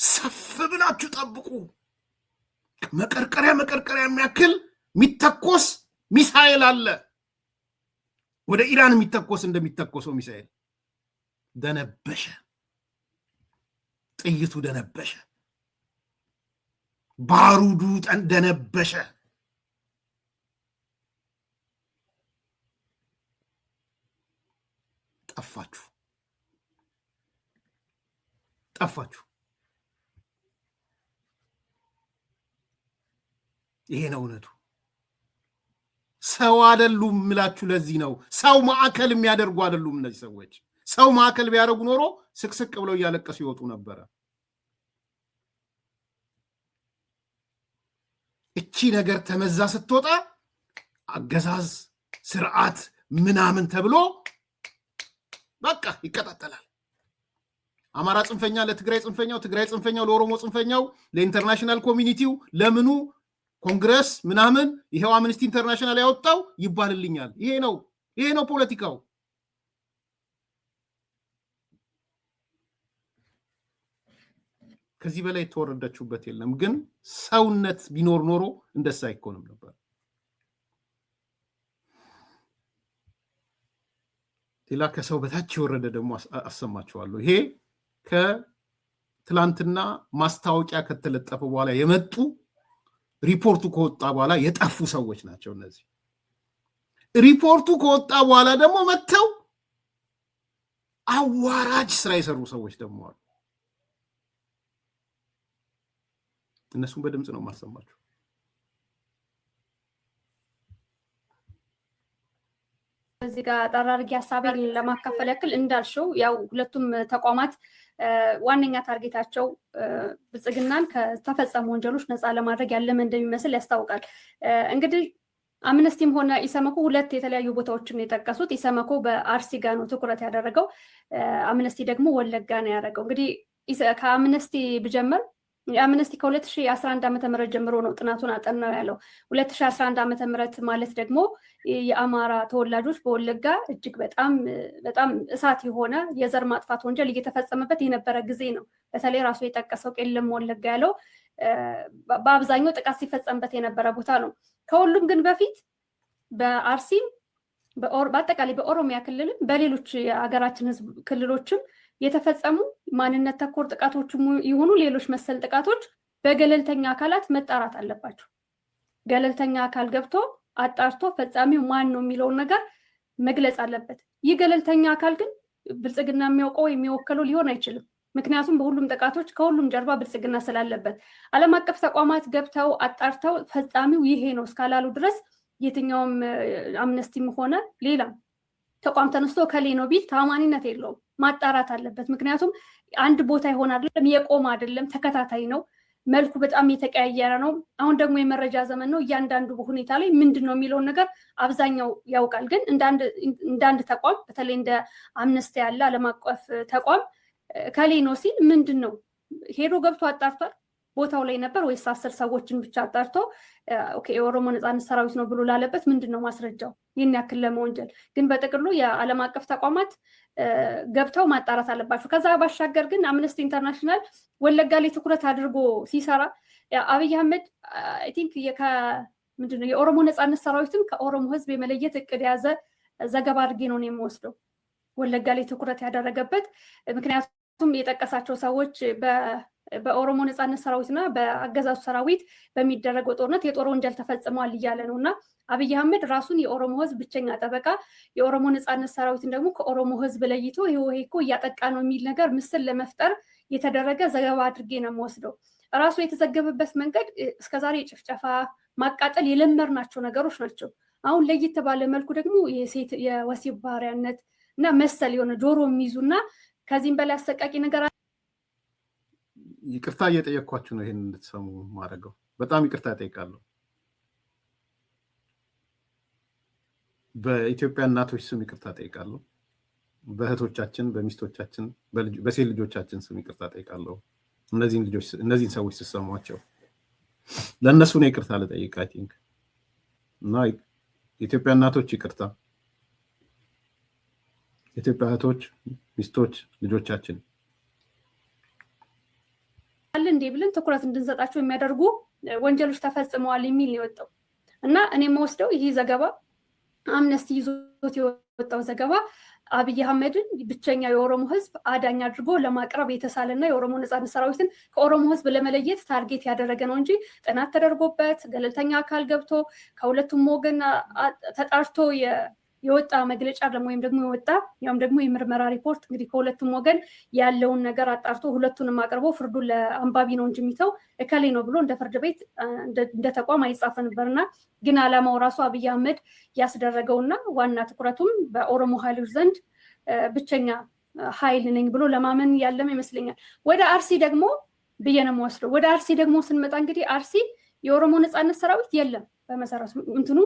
ሰፍ ብላችሁ ጠብቁ። መቀርቀሪያ የሚያክል የሚተኮስ ሚሳኤል አለ። ወደ ኢራን የሚተኮስ እንደሚተኮሰው ሚሳኤል ደነበሸ። ጥይቱ ደነበሸ። ባሩዱ ደነበሸ። ጠፋችሁ። ይሄ ነው እውነቱ። ሰው አይደሉም ምላችሁ ለዚህ ነው። ሰው ማዕከል የሚያደርጉ አይደሉም እነዚህ ሰዎች። ሰው ማዕከል ቢያደርጉ ኖሮ ስቅስቅ ብለው እያለቀሱ ይወጡ ነበረ። እቺ ነገር ተመዛ ስትወጣ አገዛዝ ስርዓት ምናምን ተብሎ በቃ ይቀጣጠላል። አማራ ጽንፈኛ ለትግራይ ጽንፈኛው፣ ትግራይ ጽንፈኛው ለኦሮሞ ጽንፈኛው፣ ለኢንተርናሽናል ኮሚኒቲው ለምኑ ኮንግረስ ምናምን ይሄው አምነስቲ ኢንተርናሽናል ያወጣው ይባልልኛል። ይሄ ነው ፖለቲካው። ከዚህ በላይ የተወረዳችሁበት የለም። ግን ሰውነት ቢኖር ኖሮ እንደዛ አይኮንም ነበር። ሌላ ከሰው በታች የወረደ ደግሞ አሰማችኋለሁ። ይሄ ከትላንትና ማስታወቂያ ከተለጠፈ በኋላ የመጡ ሪፖርቱ ከወጣ በኋላ የጠፉ ሰዎች ናቸው እነዚህ። ሪፖርቱ ከወጣ በኋላ ደግሞ መጥተው አዋራጅ ስራ የሰሩ ሰዎች ደግሞ አሉ። እነሱም በድምጽ ነው ማሰማችሁ። እዚህ ጋር ጠራርጊ ሐሳቤን ለማካፈል ያክል እንዳልሽው ያው ሁለቱም ተቋማት ዋነኛ ታርጌታቸው ብልጽግናን ከተፈጸሙ ወንጀሎች ነፃ ለማድረግ ያለመ እንደሚመስል ያስታውቃል። እንግዲህ አምነስቲም ሆነ ኢሰመኮ ሁለት የተለያዩ ቦታዎችን የጠቀሱት። ኢሰመኮ በአርሲ ጋር ነው ትኩረት ያደረገው፣ አምነስቲ ደግሞ ወለጋ ነው ያደረገው። እንግዲህ ከአምነስቲ ብጀምር የአምነስቲ ከ2011 ዓ.ም ጀምሮ ነው ጥናቱን አጠናው ያለው። 2011 ዓ.ም ማለት ደግሞ የአማራ ተወላጆች በወለጋ እጅግ በጣም እሳት የሆነ የዘር ማጥፋት ወንጀል እየተፈጸመበት የነበረ ጊዜ ነው። በተለይ ራሱ የጠቀሰው ቄለም ወለጋ ያለው በአብዛኛው ጥቃት ሲፈጸምበት የነበረ ቦታ ነው። ከሁሉም ግን በፊት በአርሲም በአጠቃላይ በኦሮሚያ ክልልም በሌሎች የሀገራችን ህዝብ ክልሎችም የተፈጸሙ ማንነት ተኮር ጥቃቶችም ይሁኑ ሌሎች መሰል ጥቃቶች በገለልተኛ አካላት መጣራት አለባቸው። ገለልተኛ አካል ገብቶ አጣርቶ ፈጻሚው ማን ነው የሚለውን ነገር መግለጽ አለበት። ይህ ገለልተኛ አካል ግን ብልጽግና የሚያውቀው የሚወከለው ሊሆን አይችልም። ምክንያቱም በሁሉም ጥቃቶች ከሁሉም ጀርባ ብልጽግና ስላለበት ዓለም አቀፍ ተቋማት ገብተው አጣርተው ፈጻሚው ይሄ ነው እስካላሉ ድረስ የትኛውም አምነስቲም ሆነ ሌላ ተቋም ተነስቶ ከሌ ነው ቢል ታማኒነት የለውም። ማጣራት አለበት። ምክንያቱም አንድ ቦታ ይሆን አይደለም፣ የቆመ አይደለም፣ ተከታታይ ነው። መልኩ በጣም የተቀያየረ ነው። አሁን ደግሞ የመረጃ ዘመን ነው። እያንዳንዱ ሁኔታ ላይ ምንድን ነው የሚለውን ነገር አብዛኛው ያውቃል። ግን እንዳንድ ተቋም በተለይ እንደ አምነስቲ ያለ ዓለም አቀፍ ተቋም ከሌ ነው ሲል ምንድን ነው ሄዶ ገብቶ አጣርቷል? ቦታው ላይ ነበር ወይስ 10 ሰዎችን ብቻ አጣርቶ ኦኬ የኦሮሞ ነፃነት ሰራዊት ነው ብሎ ላለበት ምንድን ነው ማስረጃው? ይህን ያክል ለመወንጀል ግን በጥቅሉ የዓለም አቀፍ ተቋማት ገብተው ማጣራት አለባቸው። ከዛ ባሻገር ግን አምነስቲ ኢንተርናሽናል ወለጋ ላይ ትኩረት አድርጎ ሲሰራ አብይ አህመድ አይ ቲንክ ምንድነው የኦሮሞ ነፃነት ሰራዊትን ከኦሮሞ ህዝብ የመለየት እቅድ የያዘ ዘገባ አድርጌ ነው የምወስደው ወለጋ ላይ ትኩረት ያደረገበት። ምክንያቱም የጠቀሳቸው ሰዎች በኦሮሞ ነፃነት ሰራዊትና በአገዛዙ ሰራዊት በሚደረገው ጦርነት የጦር ወንጀል ተፈጽሟል እያለ ነው እና አብይ አህመድ ራሱን የኦሮሞ ህዝብ ብቸኛ ጠበቃ የኦሮሞ ነፃነት ሰራዊትን ደግሞ ከኦሮሞ ህዝብ ለይቶ ይሄ እኮ እያጠቃ ነው የሚል ነገር ምስል ለመፍጠር የተደረገ ዘገባ አድርጌ ነው የምወስደው። ራሱ የተዘገበበት መንገድ እስከዛሬ ጭፍጨፋ፣ ማቃጠል የለመድናቸው ነገሮች ናቸው። አሁን ለየት ባለ መልኩ ደግሞ የወሲብ ባሪያነት እና መሰል የሆነ ጆሮ የሚይዙና ከዚህም በላይ አሰቃቂ ነገር ይቅርታ እየጠየኳችሁ ነው ይሄን እንድትሰሙ ማድረገው። በጣም ይቅርታ እጠይቃለሁ። በኢትዮጵያ እናቶች ስም ይቅርታ እጠይቃለሁ። በእህቶቻችን፣ በሚስቶቻችን፣ በሴት ልጆቻችን ስም ይቅርታ እጠይቃለሁ። እነዚህን ሰዎች ስትሰሟቸው ለእነሱ ነው ይቅርታ ልጠይቅ አይ ቲንክ እና የኢትዮጵያ እናቶች ይቅርታ፣ የኢትዮጵያ እህቶች፣ ሚስቶች፣ ልጆቻችን አለ እንዴ ብለን ትኩረት እንድንሰጣቸው የሚያደርጉ ወንጀሎች ተፈጽመዋል የሚል ነው የወጣው እና እኔ የምወስደው ይህ ዘገባ አምነስቲ ይዞት የወጣው ዘገባ አብይ አህመድን ብቸኛ የኦሮሞ ህዝብ አዳኝ አድርጎ ለማቅረብ የተሳለና የኦሮሞ ነፃነት ሰራዊትን ከኦሮሞ ህዝብ ለመለየት ታርጌት ያደረገ ነው እንጂ ጥናት ተደርጎበት ገለልተኛ አካል ገብቶ ከሁለቱም ወገን ተጣርቶ የወጣ መግለጫ ደግሞ የወጣ የምርመራ ሪፖርት እንግዲህ ከሁለቱም ወገን ያለውን ነገር አጣርቶ ሁለቱንም አቅርቦ ፍርዱን ለአንባቢ ነው እንጂ የሚተው እከሌ ነው ብሎ እንደ ፍርድ ቤት እንደ ተቋም አይጻፍ ነበርና ግን ዓላማው ራሱ አብይ አህመድ ያስደረገውና ዋና ትኩረቱም በኦሮሞ ኃይሎች ዘንድ ብቸኛ ኃይል ነኝ ብሎ ለማመን ያለም ይመስለኛል። ወደ አርሲ ደግሞ ብየነም ወስዶ ወደ አርሲ ደግሞ ስንመጣ እንግዲህ አርሲ የኦሮሞ ነጻነት ሰራዊት የለም። በመሰረቱ እንትኑ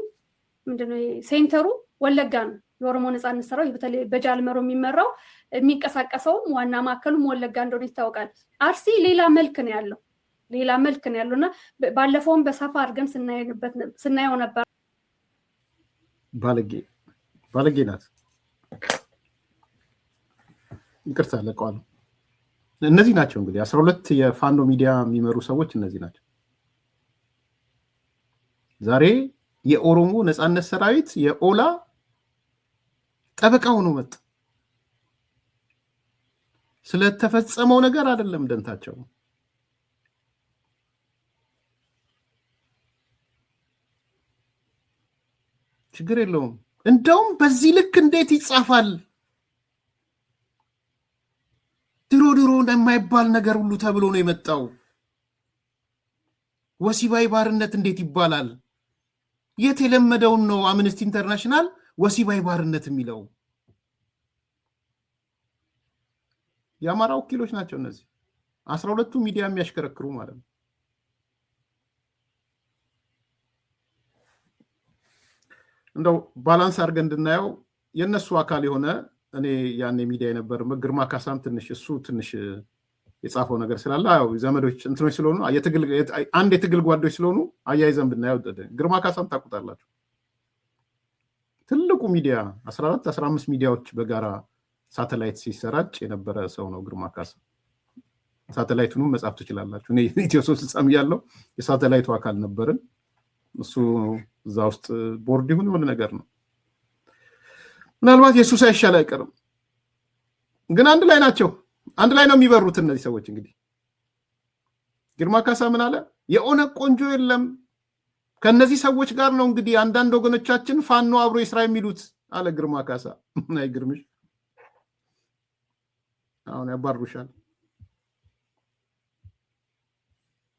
ምንድነው ሴንተሩ ወለጋ ነው። የኦሮሞ ነጻነት ሰራዊት በተለይ በጃልመሮ የሚመራው የሚንቀሳቀሰውም ዋና ማዕከሉም ወለጋ እንደሆነ ይታወቃል። አርሲ ሌላ መልክ ነው ያለውና ባለፈውም በሰፋ አድርገን ስናየው ነበር። ባለጌ ናት። ይቅርታ ለቀዋል። እነዚህ ናቸው እንግዲህ 12 የፋኖ ሚዲያ የሚመሩ ሰዎች እነዚህ ናቸው። ዛሬ የኦሮሞ ነጻነት ሰራዊት የኦላ ጠበቃ ሆኖ መጣ። ስለተፈጸመው ነገር አይደለም ደንታቸው። ችግር የለውም። እንደውም በዚህ ልክ እንዴት ይጻፋል? ድሮ እንደማይባል ነገር ሁሉ ተብሎ ነው የመጣው። ወሲባዊ ባርነት እንዴት ይባላል? የት የለመደውን ነው አምነስቲ ኢንተርናሽናል ወሲባዊ ባርነት የሚለው? የአማራ ወኪሎች ናቸው እነዚህ 12ቱ ሚዲያ የሚያሽከረክሩ ማለት ነው። እንደው ባላንስ አድርገን እንድናየው የነሱ አካል የሆነ እኔ ያኔ ሚዲያ የነበር ግርማ ካሳም ትንሽ የጻፈው ነገር ስላለ ያው ዘመዶች እንትኖች ስለሆኑ አንድ የትግል ጓዶች ስለሆኑ አያይዘን ብናየው ግርማ ካሳም ታውቁታላችሁ። ትልቁ ሚዲያ 14-15 ሚዲያዎች በጋራ ሳተላይት ሲሰራጭ የነበረ ሰው ነው ግርማ ካሳ። ሳተላይቱንም መጻፍ ትችላላችሁ። እኔ ኢትዮ 3 ጻም ያለው የሳተላይቱ አካል ነበርን። እሱ እዛ ውስጥ ቦርድ ይሁን የሆነ ነገር ነው። ምናልባት የሱ ሳይሻል አይቀርም። ግን አንድ ላይ ናቸው። አንድ ላይ ነው የሚበሩት እነዚህ ሰዎች። እንግዲህ ግርማ ካሳ ምን አለ? የኦነግ ቆንጆ የለም ከነዚህ ሰዎች ጋር ነው እንግዲህ አንዳንድ ወገኖቻችን ፋኖ አብሮ ይስራ የሚሉት አለ ግርማ ካሳ። ናይ ግርምሽ አሁን ያባሩሻል።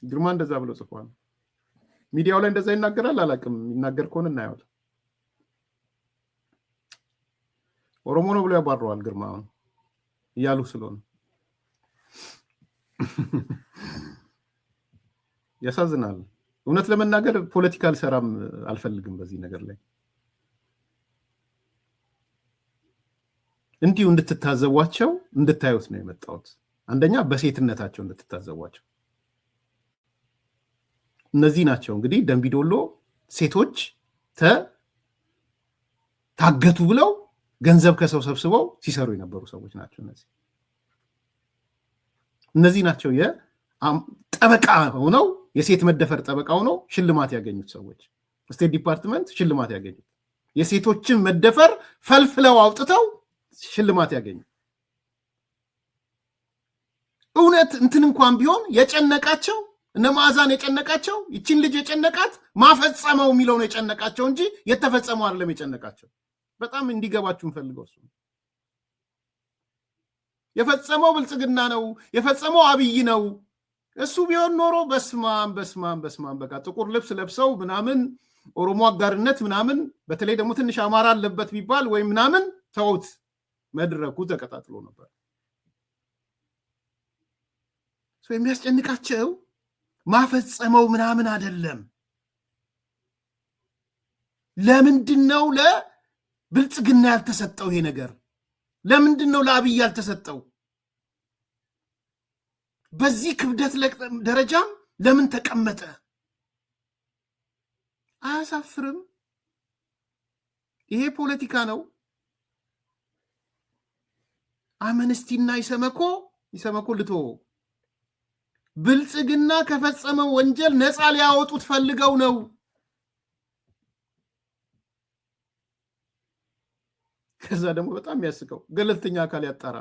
ግርማ እንደዛ ብሎ ጽፏል። ሚዲያው ላይ እንደዛ ይናገራል አላውቅም። ይናገር ከሆነ እናየዋለን። ኦሮሞ ነው ብሎ ያባረዋል ግርማ አሁን እያሉ ስለሆነ ያሳዝናል። እውነት ለመናገር ፖለቲካል ሰራም አልፈልግም በዚህ ነገር ላይ እንዲሁ እንድትታዘቧቸው እንድታዩት ነው የመጣሁት። አንደኛ በሴትነታቸው እንድትታዘቧቸው። እነዚህ ናቸው እንግዲህ ደምቢዶሎ ሴቶች ታገቱ ብለው ገንዘብ ከሰው ሰብስበው ሲሰሩ የነበሩ ሰዎች ናቸው። እነዚህ ናቸው የጠበቃ ሆነው የሴት መደፈር ጠበቃ ሆነው ሽልማት ያገኙት ሰዎች። ስቴት ዲፓርትመንት ሽልማት ያገኙት የሴቶችን መደፈር ፈልፍለው አውጥተው ሽልማት ያገኙ። እውነት እንትን እንኳን ቢሆን የጨነቃቸው እነ ማዕዛን የጨነቃቸው ይችን ልጅ የጨነቃት ማፈጸመው የሚለው ነው የጨነቃቸው እንጂ የተፈጸመው አይደለም የጨነቃቸው። በጣም እንዲገባችሁ እንፈልገው እሱ የፈጸመው ብልጽግና ነው የፈጸመው አብይ ነው። እሱ ቢሆን ኖሮ በስማም በቃ ጥቁር ልብስ ለብሰው ምናምን ኦሮሞ አጋርነት ምናምን በተለይ ደግሞ ትንሽ አማራ አለበት ቢባል ወይ ምናምን ተውት፣ መድረኩ ተቀጣጥሎ ነበር። የሚያስጨንቃቸው ማፈጸመው ምናምን አይደለም። ለምንድነው ለብልጽግና ያልተሰጠው ይሄ ነገር? ለምንድነው ለአብይ ያልተሰጠው? በዚህ ክብደት ደረጃም ለምን ተቀመጠ? አያሳፍርም? ይሄ ፖለቲካ ነው። አምነስቲና ይሰመኮ ልቶ ብልጽግና ከፈጸመው ወንጀል ነፃ ሊያወጡት ፈልገው ነው። ከዛ ደግሞ በጣም የሚያስቀው ገለልተኛ አካል ያጣራ።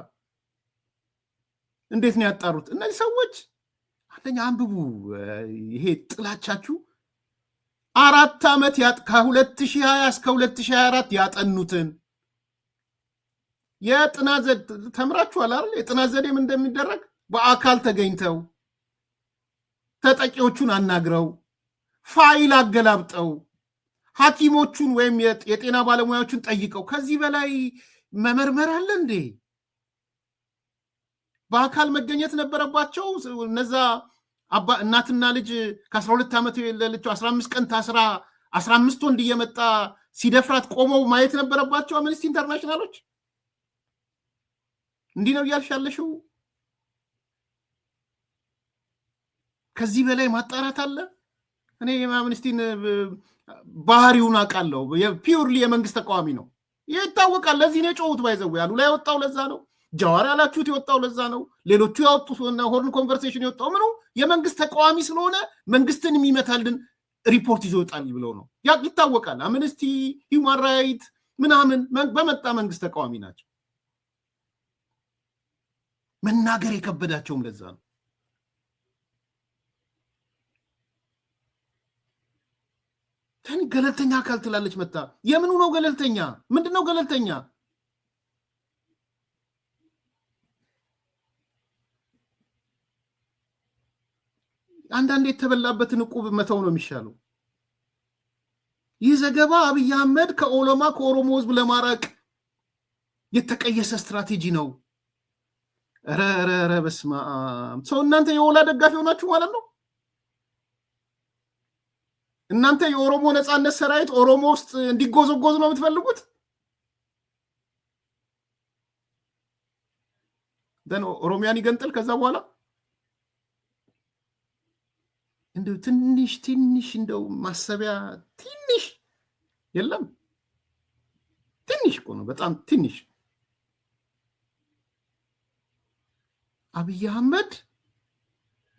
እንዴት ነው ያጣሩት? እነዚህ ሰዎች አንደኛ አንብቡ። ይሄ ጥላቻችሁ 4 ዓመት ከ2020 እስከ 2024 ያጠኑትን የጥናት ዘዴ ተምራችኋል አይደል? የጥናት ዘዴም እንደሚደረግ በአካል ተገኝተው ተጠቂዎቹን አናግረው ፋይል አገላብጠው ሐኪሞቹን ወይም የጤና ባለሙያዎቹን ጠይቀው ከዚህ በላይ መመርመር አለ እንዴ? በአካል መገኘት ነበረባቸው። እነዛ እናትና ልጅ ከ12 ዓመት የሌለችው 15 ቀን ታስራ 15 ወንድ እየመጣ ሲደፍራት ቆመው ማየት ነበረባቸው አምነስቲ ኢንተርናሽናሎች። እንዲህ ነው እያልሽ ያለሽው? ከዚህ በላይ ማጣራት አለ? እኔ የአምነስቲን ባህሪውን አውቃለሁ። ፒውርሊ የመንግስት ተቃዋሚ ነው፣ ይህ ይታወቃል። ለዚህ ነው የጮሁት። ባይዘው ያሉ ላይ ወጣው ለዛ ነው። ጃዋር ያላችሁት የወጣው ለዛ ነው። ሌሎቹ ያወጡት ሆርን ኮንቨርሴሽን የወጣው ምኑ የመንግስት ተቃዋሚ ስለሆነ መንግስትን የሚመታልን ሪፖርት ይዞ ይወጣል ብለው ነው። ይታወቃል። አምነስቲ ሂውማን ራይት ምናምን በመጣ መንግስት ተቃዋሚ ናቸው። መናገር የከበዳቸውም ለዛ ነው። ገለልተኛ አካል ትላለች መጣ። የምኑ ነው ገለልተኛ? ምንድነው ገለልተኛ? አንዳንዴ የተበላበትን ዕቁብ መተው ነው የሚሻለው። ይህ ዘገባ አብይ አህመድ ከኦሮሞ ህዝብ ለማራቅ የተቀየሰ ስትራቴጂ ነው። ረ በስመ አብ። ሰው እናንተ የኦላ ደጋፊ ሆናችሁ ማለት ነው። እናንተ የኦሮሞ ነፃነት ሰራዊት ኦሮሞ ውስጥ እንዲጎዘጎዝ ነው የምትፈልጉት? ደን ኦሮሚያን ይገንጥል። ከዛ በኋላ እንደው ትንሽ እንደው ማሰቢያ ትንሽ የለም። ትንሽ እኮ ነው፣ በጣም ትንሽ። አብይ አህመድ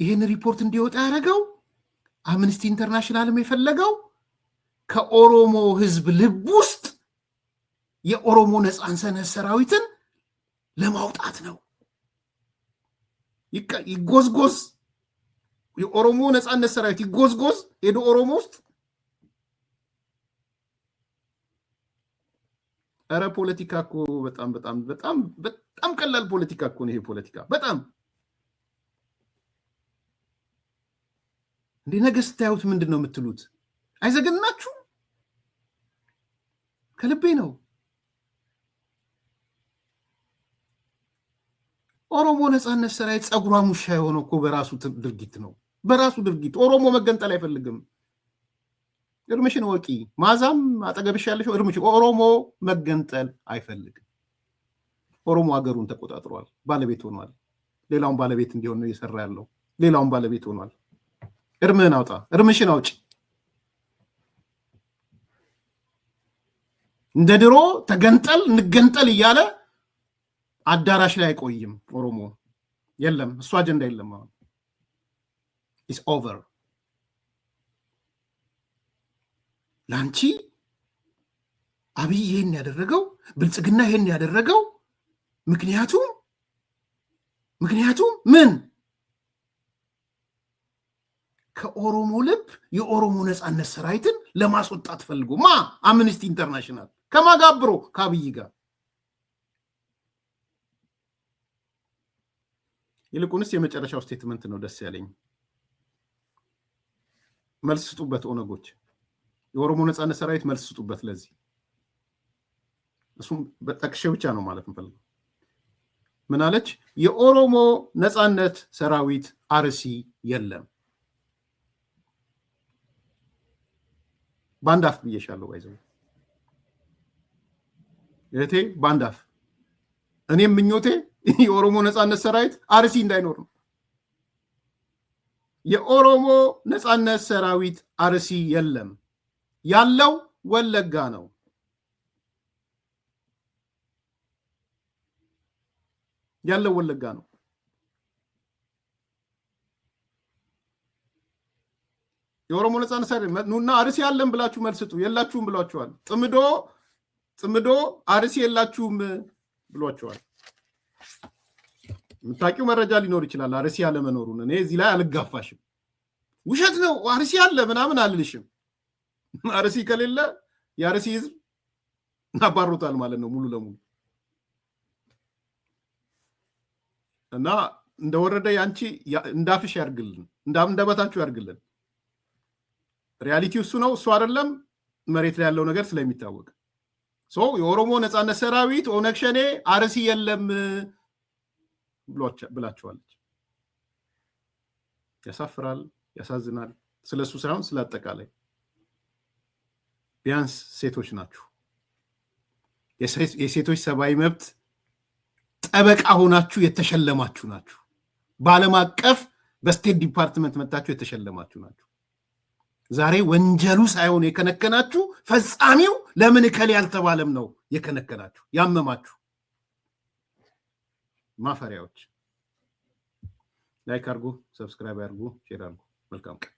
ይህን ሪፖርት እንዲወጣ ያደረገው አምነስቲ ኢንተርናሽናልም የፈለገው ከኦሮሞ ህዝብ ልብ ውስጥ የኦሮሞ ነፃነት ሰራዊትን ለማውጣት ነው። ይጎዝጎዝ፣ የኦሮሞ ነፃነት ሰራዊት ይጎዝጎዝ ሄዶ ኦሮሞ ውስጥ። ኧረ ፖለቲካ እኮ በጣም በጣም በጣም በጣም ቀላል ፖለቲካ እኮ ነው ይሄ ፖለቲካ። በጣም እንዴ ነገ ስታዩት ምንድን ነው የምትሉት? አይዘገናችሁ? ከልቤ ነው። ኦሮሞ ነፃነት ሰራዊት ጸጉሯ ሙሻ የሆነው እኮ በራሱ ድርጊት ነው። በራሱ ድርጊት ኦሮሞ መገንጠል አይፈልግም። እርምሽን ወቂ። ማዛም አጠገብሽ ያለሽው እርምሽ። ኦሮሞ መገንጠል አይፈልግም። ኦሮሞ ሀገሩን ተቆጣጥሯል፣ ባለቤት ሆኗል። ሌላውን ባለቤት እንዲሆን ነው እየሰራ ያለው። ሌላውን ባለቤት ሆኗል። እርምህን አውጣ፣ እርምሽን አውጪ። እንደ ድሮ ተገንጠል እንገንጠል እያለ አዳራሽ ላይ አይቆይም ኦሮሞ። የለም እሱ አጀንዳ የለም። አሁን ኢትስ ኦቨር። ላንቺ አብይ ይሄን ያደረገው ብልጽግና ይሄን ያደረገው ምክንያቱም ምን ከኦሮሞ ልብ የኦሮሞ ነፃነት ሰራዊትን ለማስወጣት ፈልጎ አምነስቲ ኢንተርናሽናል ከማጋብሮ ከአብይ ጋር። ይልቁንስ የመጨረሻው ስቴትመንት ነው ደስ ያለኝ። መልስ ስጡበት ኦነጎች፣ የኦሮሞ ነፃነት ሰራዊት መልስ ስጡበት። ለዚህ እሱም በጠቅሼ ብቻ ነው ማለት እንፈልገው። ምን አለች? የኦሮሞ ነፃነት ሰራዊት አርሲ የለም። ባንዳፍ ብዬሻለሁ። ባይዘው እቴ ባንዳፍ። እኔም ምኞቴ የኦሮሞ ነፃነት ሰራዊት አርሲ እንዳይኖር ነው። የኦሮሞ ነፃነት ሰራዊት አርሲ የለም፣ ያለው ወለጋ ነው። ያለው ወለጋ ነው። የኦሮሞ ነፃነት ሰራዊት ኑና አርሲ ያለን ብላችሁ መልስጡ። የላችሁም ብሏቸዋል። ጽምዶ አርሲ የላችሁም ብሏቸዋል። የምታውቂው መረጃ ሊኖር ይችላል አርሲ ያለ መኖሩን። እኔ እዚህ ላይ አልጋፋሽም። ውሸት ነው አርሲ ያለ ምናምን አልልሽም። አርሲ ከሌለ የአርሲ ህዝብ አባሮታል ማለት ነው ሙሉ ለሙሉ። እና እንደወረደ ያንቺ እንዳፍሽ ያርግልን፣ እንደበታችሁ ያርግልን። ሪያሊቲው እሱ ነው፣ እሱ አይደለም። መሬት ላይ ያለው ነገር ስለሚታወቅ የኦሮሞ ነጻነት ሰራዊት ኦነግ ሸኔ አርሲ የለም ብላችኋለች። ያሳፍራል፣ ያሳዝናል። ስለሱ ሳይሆን ስለአጠቃላይ ቢያንስ ሴቶች ናችሁ፣ የሴቶች ሰብአዊ መብት ጠበቃ ሆናችሁ የተሸለማችሁ ናችሁ። በዓለም አቀፍ በስቴት ዲፓርትመንት መታችሁ የተሸለማችሁ ናችሁ። ዛሬ ወንጀሉ ሳይሆን የከነከናችሁ ፈጻሚው ለምን እከሌ ያልተባለም ነው የከነከናችሁ፣ ያመማችሁ ማፈሪያዎች። ላይክ አድርጉ፣ ሰብስክራይብ አድርጉ፣ ሼር አድርጉ። መልካም ቀን።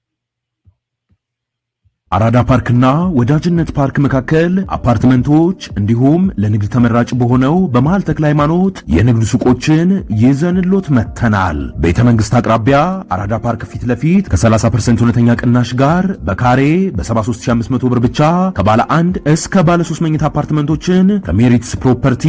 አራዳ ፓርክና ወዳጅነት ፓርክ መካከል አፓርትመንቶች እንዲሁም ለንግድ ተመራጭ በሆነው በመሃል ተክለ ሃይማኖት የንግድ ሱቆችን ይዘንሎት መተናል። ቤተ መንግስት አቅራቢያ አራዳ ፓርክ ፊት ለፊት ከ30% እውነተኛ ቅናሽ ጋር በካሬ በ73500 ብር ብቻ ከባለ 1 እስከ ባለ 3 መኝታ አፓርትመንቶችን ከሜሪትስ ፕሮፐርቲ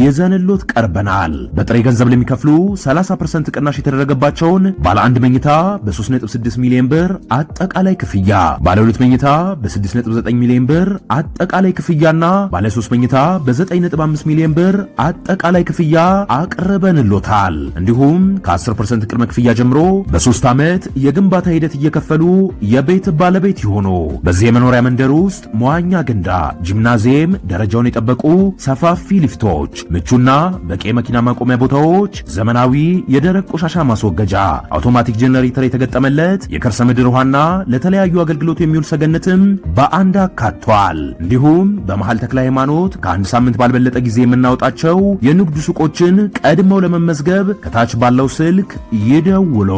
ይዘንሎት ቀርበናል። በጥሬ ገንዘብ ለሚከፍሉ 30% ቅናሽ የተደረገባቸውን ባለ 1 መኝታ በ3.6 ሚሊዮን ብር አጠቃላይ ክፍያ፣ ባለ 2 መኝታ በ6.9 ሚሊዮን ብር አጠቃላይ ክፍያና ባለ 3 መኝታ በ9.5 ሚሊዮን ብር አጠቃላይ ክፍያ አቅርበንሎታል። እንዲሁም ከ10% ቅድመ ክፍያ ጀምሮ በ3 ዓመት የግንባታ ሂደት እየከፈሉ የቤት ባለቤት ይሆኑ። በዚህ የመኖሪያ መንደር ውስጥ መዋኛ ገንዳ፣ ጂምናዚየም፣ ደረጃውን የጠበቁ ሰፋፊ ሊፍቶች፣ ምቹና በቂ መኪና ማቆሚያ ቦታዎች፣ ዘመናዊ የደረቅ ቆሻሻ ማስወገጃ፣ አውቶማቲክ ጄኔሬተር የተገጠመለት የከርሰ ምድር ውሃና ለተለያዩ አገልግሎት የሚውል ሰገነትም በአንድ አካቷል። እንዲሁም በመሃል ተክለ ሃይማኖት ከአንድ ሳምንት ባልበለጠ ጊዜ የምናወጣቸው የንግድ ሱቆችን ቀድመው ለመመዝገብ ከታች ባለው ስልክ ይደውሎ።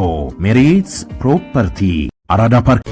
ሜሪትስ ፕሮፐርቲ አራዳ ፓርክ